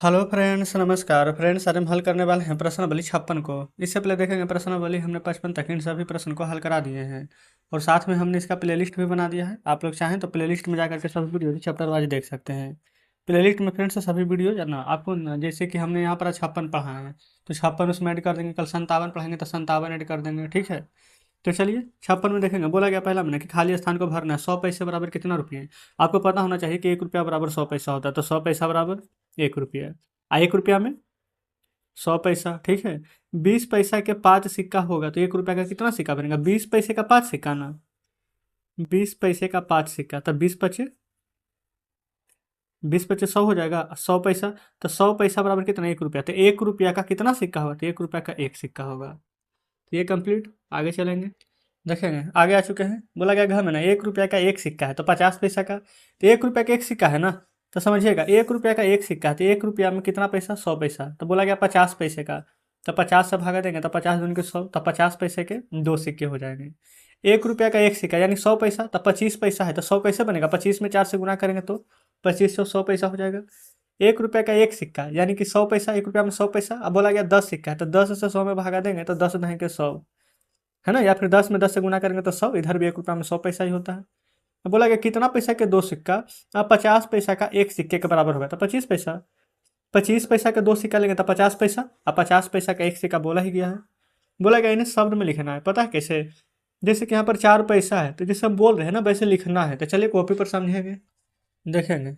Hello friends, नमस्कार friends. आज हम हल करने वाले हैं प्रश्नावली 56 को। इससे पहले देखेंगे प्रश्नावली हमने 55 तक इन सभी प्रश्न को हल करा दिए हैं और साथ में हमने इसका प्लेलिस्ट भी बना दिया है। आप लोग चाहें तो प्लेलिस्ट में जाकर के सभी वीडियो चैप्टर वाइज देख सकते हैं। प्लेलिस्ट में फ्रेंड्स सभी वीडियो ना आपको जैसे कि हमने यहाँ पर 56 पढ़ा है तो 56 उसमें ऐड कर देंगे। कल 57 पढ़ेंगे तो 57 ऐड कर देंगे। ठीक है, तो चलिए 56 में देखेंगे। बोला गया पहला मैंने कि खाली स्थान को भरना है। 100 पैसे बराबर कितना रुपये। आपको पता होना चाहिए कि 1 रुपया बराबर 100 पैसा होता है, तो 100 पैसा बराबर 1 रुपया। 1 रुपया में 100 पैसा। ठीक है, 20 पैसा के 5 सिक्का होगा तो 1 रुपया का कितना सिक्का बनेगा। 20 पैसे का 5 सिक्का ना, 20 पैसे का 5 सिक्का, तब 20 पचे 100 हो जाएगा। 100 पैसा, तो 100 पैसा बराबर कितना, 1 रुपया। तो 1 रुपया का कितना सिक्का होगा, तो 1 रुपया का 1 सिक्का होगा। तो ये कंप्लीट। आगे चलेंगे, देखेंगे आगे आ चुके हैं। बोला गया घर में ना 1 रुपया का 1 सिक्का है तो 50 पैसा का, तो 1 रुपया का 1 सिक्का है ना, तो समझिएगा 1 रुपया का 1 सिक्का है तो 1 रुपया में कितना पैसा, 100 पैसा। तो बोला गया 50 पैसे का, तो 50 से भागा देंगे तो 50 दूनी के 100, तो 50 पैसे के 2 सिक्के हो जाएंगे। 1 रुपया का 1 सिक्का यानी 100 पैसा, तो 25 पैसा है तो 100 कैसे बनेगा, 25 में 4 से गुना करेंगे तो 25 से 100 पैसा हो जाएगा। 1 रुपया का 1 सिक्का यानी कि 100 पैसा, 1 रुपया में 100 पैसा। अब बोला गया 10 सिक्का है तो 10 से 100 में भागा देंगे तो 10 दहें के 100 है ना, या फिर 10 में 10 से गुना करेंगे तो 100। इधर भी 1 रुपया में 100 पैसा ही होता है। तो बोला गया कितना पैसा के 2 सिक्का। अब 50 पैसा का 1 सिक्के के बराबर होगा तो 25 पैसा। 25 पैसा के 2 सिक्का लेंगे तो 50 पैसा। अब 50 पैसा का 1 सिक्का बोला ही गया है। बोला गया इन्हें शब्द में लिखना है। पता है कैसे, जैसे कि यहाँ पर 4 पैसा है तो जैसे हम बोल रहे हैं ना वैसे लिखना है। तो चलिए कॉपी पर समझेंगे, देखेंगे।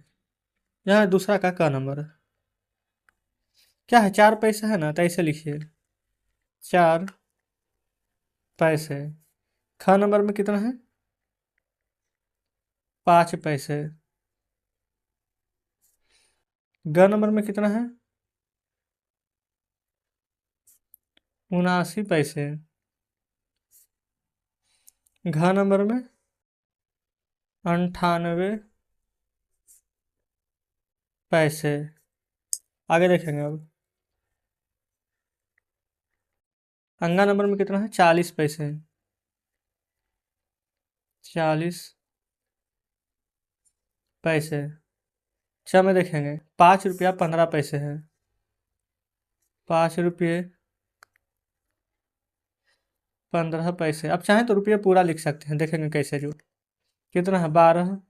यहाँ दूसरा का नंबर क्या है, 4 पैसा है ना, तो ऐसे लिखिए 4 पैसे। ख नंबर में कितना है, 5 पैसे। ग नंबर में कितना है, 79 पैसे। घ नंबर में 98 पैसे। आगे देखेंगे अब। अंगा नंबर में कितना है, 40 पैसे। 40 पैसे। छ में देखेंगे 5 रुपया 15 पैसे है। 5 रुपये 15 पैसे। अब चाहें तो रुपये पूरा लिख सकते हैं, देखेंगे कैसे। जो कितना है, 12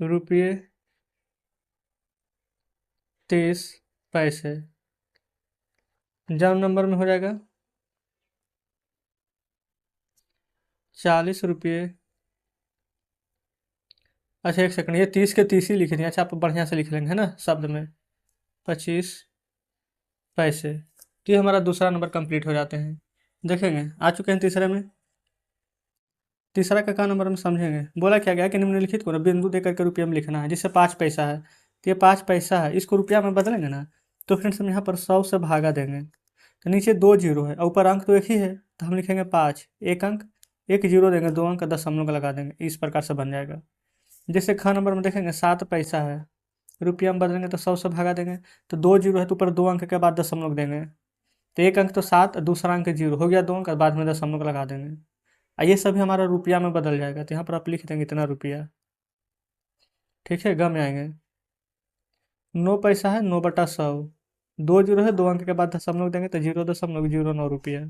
रुपये 30 पैसे। जब नंबर में हो जाएगा 40 रुपये। अच्छा एक सेकंड, ये 30 के 30 ही लिख दिए। अच्छा आप बढ़िया से लिख लेंगे है ना शब्द में, 25 पैसे। तो ये हमारा दूसरा नंबर कंप्लीट हो जाते हैं। देखेंगे आ चुके हैं तीसरे में। तीसरा का नंबर में समझेंगे। बोला क्या गया कि निम्नलिखित को ना बिंदु देकर के रुपये में लिखना है। जिससे 5 पैसा है तो ये 5 पैसा है, इसको रुपया में बदलेंगे ना तो फ्रेंड्स हम यहाँ पर 100 से भागा देंगे तो नीचे 2 जीरो है और ऊपर अंक तो एक ही है तो हम लिखेंगे 5, एक अंक, एक जीरो देंगे, 2 अंक का दशमलव लगा देंगे। इस प्रकार से बन जाएगा। जैसे ख नंबर में देखेंगे 7 पैसा है, रुपया में बदलेंगे तो 100 से भागा देंगे तो 2 जीरो है तो ऊपर 2 अंक के बाद दशमलव देंगे तो एक अंक तो 7, दूसरा अंक जीरो हो गया, 2 अंक बाद में दशमलव लगा देंगे। ये सभी हमारा रुपया में बदल जाएगा तो यहाँ पर आप लिख देंगे इतना रुपया। ठीक है, ग में आएंगे 9 पैसा है, 9/100। 2 जीरो है, 2 अंक के बाद दशमलव देंगे तो 0.09 रुपया।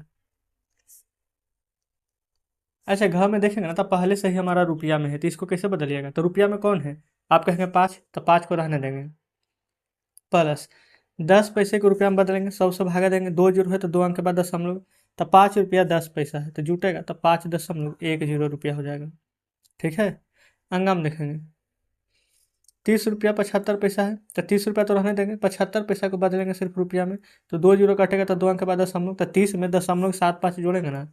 अच्छा घ में देखेंगे ना तो पहले से ही हमारा रुपया में है तो इसको कैसे बदलिएगा। तो रुपया में कौन है, आप कहेंगे 5 तो 5 को रहने देंगे। प्लस 10 पैसे को रुपया में बदलेंगे, 100 से भागा देंगे, 2 जीरो है तो 2 अंक के बाद दशमलव, तो 5 रुपया 10 पैसा है तो जुटेगा तो 5.10 रुपया हो जाएगा। ठीक है, अंगा में देखेंगे 30 रुपया 75 पैसा है तो 30 रुपया तो रहने देंगे, 75 पैसा को बदलेंगे सिर्फ रुपया में तो 2 जीरो कटेगा तो 2 अंक के बाद दशमलव, तो 30 में 0.75 जोड़ेंगे ना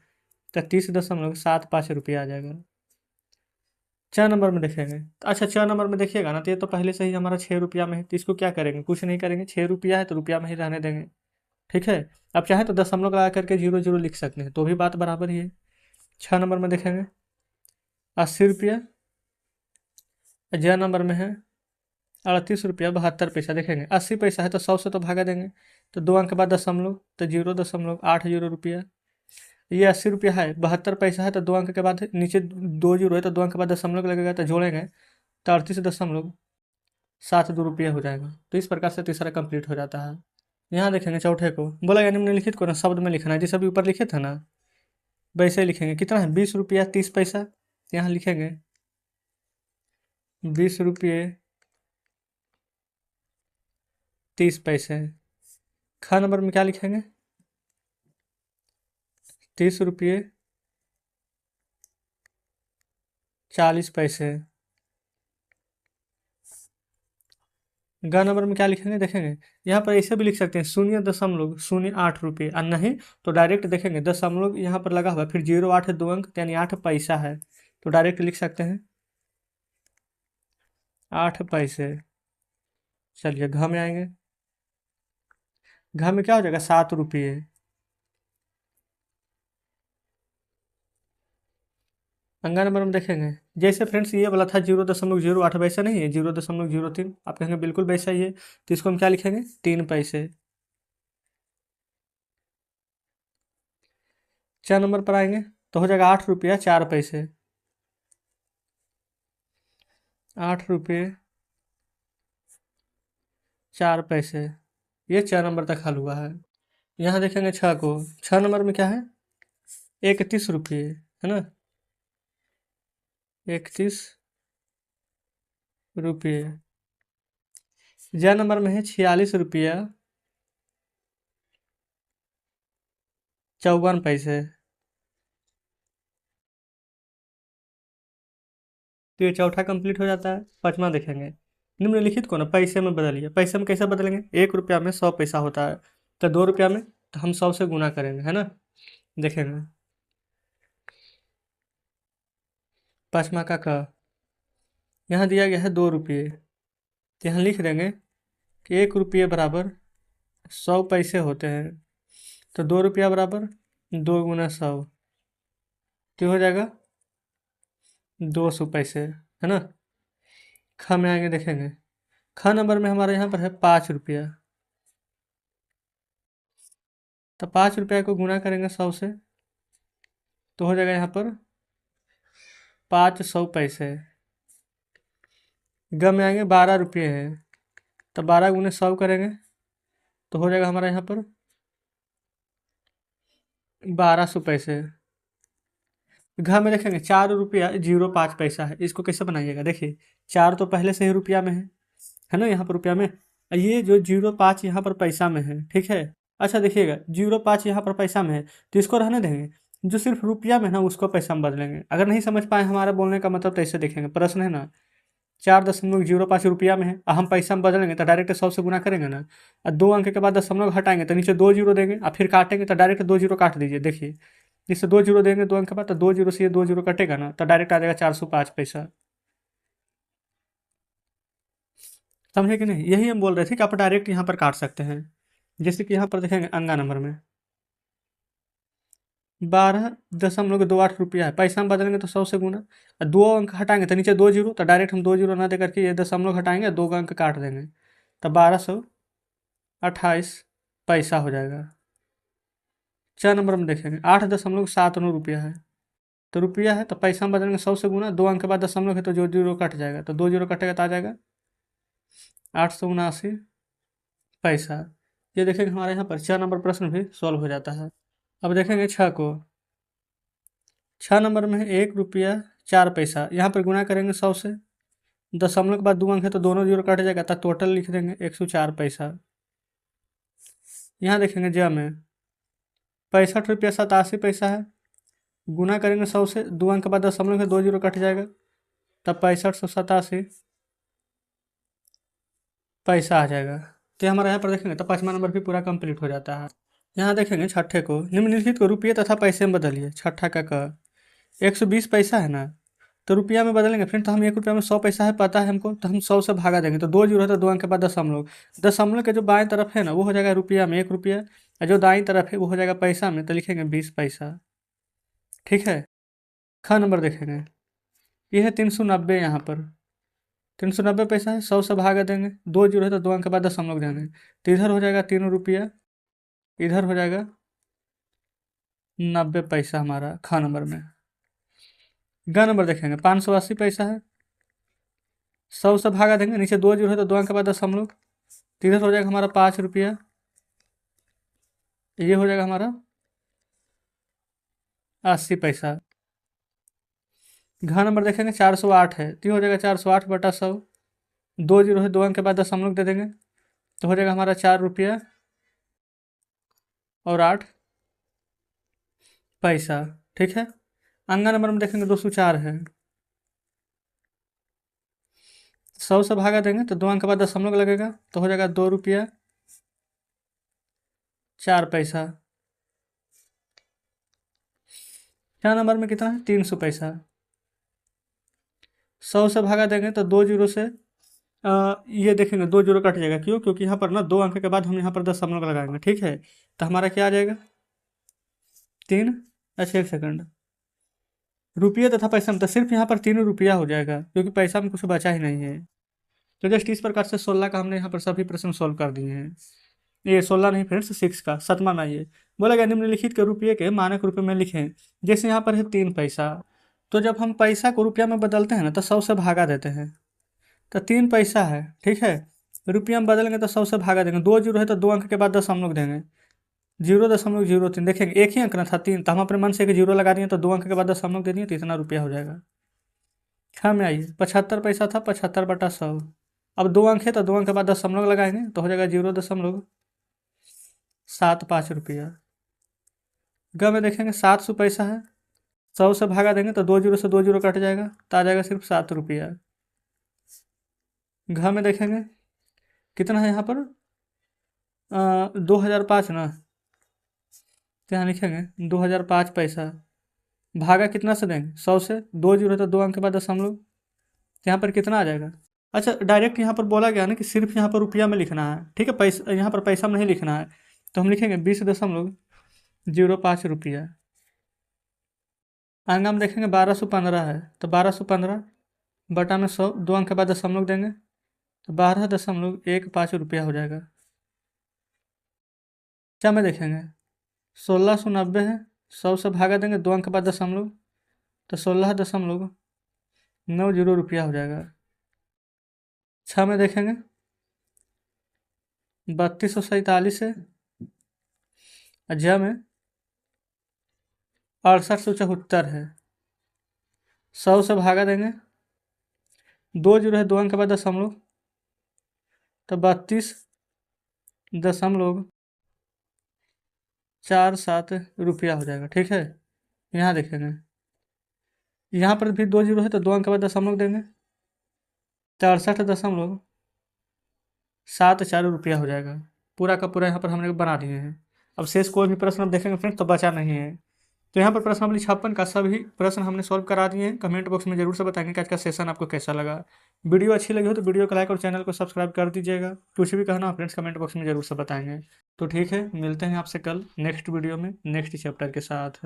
तो 30.75 रुपया आ जाएगा। 4 नंबर में देखेंगे। अच्छा 4 नंबर में देखिएगा ना तो ये तो पहले से ही हमारा 6 रुपया में है तो इसको क्या करेंगे, कुछ नहीं करेंगे। 6 रुपया है तो रुपया में ही रहने देंगे। ठीक है, अब चाहे तो दशमलव लगा करके 0 0 लिख सकते हैं तो भी बात बराबर ही है। 6 नंबर में देखेंगे 80 रुपया। ज नंबर में है 38 रुपया 72 पैसा। देखेंगे 80 पैसा है तो 100 से तो भागा देंगे तो 2 अंक के बाद दशमलव तो 0.80 रुपया। ये 80 रुपया है, 72 पैसा है तो 2 अंक के बाद नीचे 2 जीरो है तो 2 अंक के बाद दशमलव लगेगा तो जोड़ेंगे तो 38.87 7 रुपये हो जाएगा। तो इस प्रकार से तीसरा कंप्लीट हो जाता है। यहाँ देखेंगे चौथे को, बोला गया निम्नलिखित को ना शब्द में लिखना है, जैसे अभी ऊपर लिखे थे ना वैसे ही लिखेंगे। कितना है 20 रुपया 30 पैसा। यहाँ लिखेंगे 20 रुपये 30 पैसे। ख नंबर में क्या लिखेंगे 30 रुपये 40 पैसे। ग नंबर में क्या लिखेंगे देखेंगे, यहाँ पर ऐसे भी लिख सकते हैं 0.08 रुपये, और नहीं तो डायरेक्ट देखेंगे दशमलव यहाँ पर लगा हुआ है, फिर 0 8 2 अंक यानी 8 पैसा है, तो डायरेक्ट लिख सकते हैं 8 पैसे। चलिए घ में आएंगे, घ में क्या हो जाएगा 7 रुपये। अंगा नंबर में देखेंगे, जैसे फ्रेंड्स ये वाला था 0.08, वैसा नहीं है 0.03, आप कहेंगे बिल्कुल वैसा ही है, तो इसको हम क्या लिखेंगे 3 पैसे। 4 नंबर पर आएंगे तो हो जाएगा 8 रुपया 4 पैसे। 8 रुपये 4 पैसे, ये 4 नंबर तक हल हुआ है। यहाँ देखेंगे छः को, 6 नंबर में क्या है 31 रुपये, है ना 31 रुपये। ज नंबर में है 46 रुपया 54 पैसे। तो ये चौथा कंप्लीट हो जाता है। पाँचवा देखेंगे, निम्नलिखित को ना पैसे में बदलिए। पैसे में कैसे बदलेंगे, 1 रुपया में 100 पैसा होता है, तो 2 रुपया में तो हम 100 से गुना करेंगे, है ना। देखेंगे पाँचवा का क, यहाँ दिया गया है 2 रुपये, तो यहाँ लिख देंगे कि 1 रुपये बराबर 100 पैसे होते हैं, तो 2 रुपया बराबर 2 × 100, तो हो जाएगा 200 पैसे, है ना। ख में आएंगे देखेंगे, ख नंबर में हमारे यहाँ पर है 5 रुपया, तो 5 रुपया को गुना करेंगे 100 से, तो हो जाएगा यहाँ पर 500 पैसे। ग में आएंगे 12 रुपये है, तो 12 × 100 करेंगे तो हो जाएगा हमारा यहाँ पर 1200 पैसे। घ में देखेंगे 4 रुपया 05 पैसा है, इसको कैसे बनाइएगा, देखिए 4 तो पहले से ही रुपया में है ना, यहाँ पर रुपया में, ये जो 0.5 यहाँ पर पैसा में है, ठीक है। अच्छा देखिएगा 0.5 यहाँ पर पैसा में है, तो इसको रहने देंगे, जो सिर्फ रुपया में ना उसको पैसा में बदलेंगे। अगर नहीं समझ पाए हमारा बोलने का मतलब, तो ऐसे देखेंगे प्रश्न है ना 4.05 रुपया में है, हम पैसा में बदलेंगे तो डायरेक्ट 100 से गुना करेंगे ना, और 2 अंक के बाद दशमलव हटाएंगे तो नीचे 2 जीरो देंगे, और फिर काटेंगे तो डायरेक्ट 2 जीरो काट दीजिए। देखिए जिससे 2 जीरो देंगे 2 अंक के बाद, तो 2 जीरो से ये 2 जीरो कटेगा ना, तो डायरेक्ट आ जाएगा 405 पैसा। समझे कि नहीं, यही हम बोल रहे थे कि आप डायरेक्ट यहाँ पर काट सकते हैं। जैसे कि यहाँ पर देखेंगे अंगा नंबर में 12.28 रुपया है, पैसा में बदलेंगे तो 100 से गुना, और 2 अंक हटाएंगे तो नीचे 2 जीरो, तो डायरेक्ट हम 2 जीरो ना दे करके ये दशमलव हटाएंगे, 2 अंक काट देंगे, तो 1228 पैसा हो जाएगा। 4 नंबर में देखेंगे 8.79 रुपया है, तो रुपया है तो पैसा में बदलेंगे 100 से गुना, 2 अंक के बाद दशमलव है तो जो जीरो कट जाएगा, तो 2 जीरो कटेगा तो आ जाएगा 879 पैसा। ये देखेंगे हमारे यहाँ पर 4 नंबर प्रश्न भी सॉल्व हो जाता है। अब देखेंगे 6 को, 6 नंबर में है 1 रुपया 4 पैसा, यहाँ पर गुना करेंगे 100 से, दशमलव के बाद 2 अंक है तो दोनों जीरो कट जाएगा, तो टोटल लिख देंगे 104 पैसा। यहाँ देखेंगे ज में 65 रुपया 87 पैसा है, गुना करेंगे 100 से, 2 अंक के बाद दशमलव है 2 जीरो कट जाएगा, तब 6587 पैसा आ जाएगा। तो हमारा यहाँ पर देखेंगे तो 5वां नंबर भी पूरा कंप्लीट हो जाता है। यहाँ देखेंगे छठे को, निम्नलिखित को रुपये तथा पैसे में बदलिए। छठा का 120 पैसा है ना, तो रुपया में बदलेंगे फ्रेंड, तो हम 1 रुपया में 100 पैसा है पता है हमको, तो हम 100 से भागा देंगे, तो 2 जीरो है तो 2 अंक के बाद दशमलव, दशमलव के जो बाएं तरफ है ना वो हो जाएगा रुपया में 1 रुपया, और जो दाईं तरफ है वो हो जाएगा पैसा में, तो लिखेंगे 20 पैसा, ठीक है। ख नंबर देखेंगे, ये है 390, यहाँ पर 390 पैसा है, 100 से भागा देंगे, 2 जीरो है तो 2 अंक के बाद दशमलव देंगे, तो इधर हो जाएगा 3 रुपया, इधर हो जाएगा 90 पैसा हमारा ख नंबर में। ग नंबर देखेंगे 580 पैसा है, 100 से भागा देंगे, नीचे 2 जीरो है तो 2 अंक के बाद दशमलव, तो इधर हो जाएगा हमारा 5 रुपया, ये हो जाएगा हमारा 80 पैसा। घ नंबर देखेंगे 408 है, तो ये हो जाएगा 408 बटा 100, 2 जीरो है 2 अंक के बाद दशमलव दे देंगे, तो हो जाएगा हमारा 4 रुपया और 8 पैसा। ठीक है। अंगा नंबर में देखेंगे 204 है, 100 से भागा देंगे तो 2 अंक के बाद दशमलव लगेगा, तो हो जाएगा 2 रुपया 4 पैसा। 6 नंबर में कितना है 300 पैसा, 100 से भागा देंगे तो 2 जीरो से ये देखेंगे 2 जीरो कट जाएगा, क्यों? क्योंकि यहाँ पर ना 2 अंक के बाद हम यहाँ पर दशमलव लगाएंगे। ठीक है, तो हमारा क्या आ जाएगा 3, अच्छा 1 सेकंड, रुपये तथा पैसा में तो सिर्फ यहाँ पर 3 रुपया हो जाएगा, क्योंकि पैसा में कुछ बचा ही नहीं है। तो जस्ट इस प्रकार से 16 का हमने यहाँ पर सभी प्रश्न सॉल्व कर दिए हैं। ये 16 नहीं फ्रेंड्स, 6 का 7वां में ये बोला गया निम्नलिखित के रुपये के मानक रुपये में लिखें। जैसे यहाँ पर है 3 पैसा, तो जब हम पैसा को रुपया में बदलते हैं ना तो 100 से भागा देते हैं, तो 3 पैसा है। ठीक है, रुपया में बदलेंगे तो 100 से भागा देंगे, 2 जीरो है तो 2 अंक के बाद दशमलव देंगे, 0.03 देखेंगे, एक ही अंक ना था 3, तो हम अपने मन से एक जीरो लगा दिए, तो 2 अंक के बाद दशमलव दे दिए, तो इतना रुपया हो जाएगा। हाँ में आइए 75 पैसा था, 75 बटा 100, अब 2 अंक है तो 2 अंक के बाद दशमलव लगाएंगे, तो हो जाएगा 0.75 रुपया। ग में देखेंगे 700 पैसा है, 100 से भागा देंगे तो 2 जीरो से 2 जीरो कट जाएगा, तो आ जाएगा सिर्फ 7 रुपया। घ में देखेंगे कितना है यहाँ पर 2005 ना, तो यहाँ लिखेंगे 2005 पैसा, भागा कितना से देंगे 100 से, 2 जीरो तो 2 अंक के बाद दशमलव, तो यहाँ पर कितना आ जाएगा। अच्छा डायरेक्ट यहाँ पर बोला गया ना कि सिर्फ यहाँ पर रुपया में लिखना है। ठीक है, पैसा यहाँ पर पैसा में नहीं लिखना है, तो हम लिखेंगे 20.05 रुपया। आगे हम देखेंगे 1215 है, तो 1215 बटा में 100, 2 अंक के बाद दशमलव देंगे, तो 12.15 रुपया हो जाएगा। क्या में देखेंगे 1690 है, 100 से भागा देंगे, 2 अंक के बाद दशमलव, तो 16.90 रुपया हो जाएगा। 6 में देखेंगे 3247 है, ज में 6874 है, 100 से भागा देंगे, 2 जीरो है 2 अंक के बाद दशमलव, तो 32.47 रुपया हो जाएगा। ठीक है, यहाँ देखेंगे यहाँ पर भी 2 जीरो है तो 2 अंक के बाद दशमलव देंगे, तो 68.74 रुपया हो जाएगा। पूरा का पूरा यहाँ पर हमने बना दिए हैं। अब शेष कोई भी प्रश्न अब देखेंगे फ्रेंड्स तो बचा नहीं है। तो यहाँ पर प्रश्नावली 56 का सभी प्रश्न हमने सॉल्व करा दिए हैं। कमेंट बॉक्स में जरूर से बताएंगे कि आज का सेशन आपको कैसा लगा। वीडियो अच्छी लगी हो तो वीडियो को लाइक और चैनल को सब्सक्राइब कर दीजिएगा। कुछ भी कहना फ्रेंड्स कमेंट बॉक्स में जरूर से बताएंगे। तो ठीक है, मिलते हैं आपसे कल नेक्स्ट वीडियो में नेक्स्ट चैप्टर के साथ।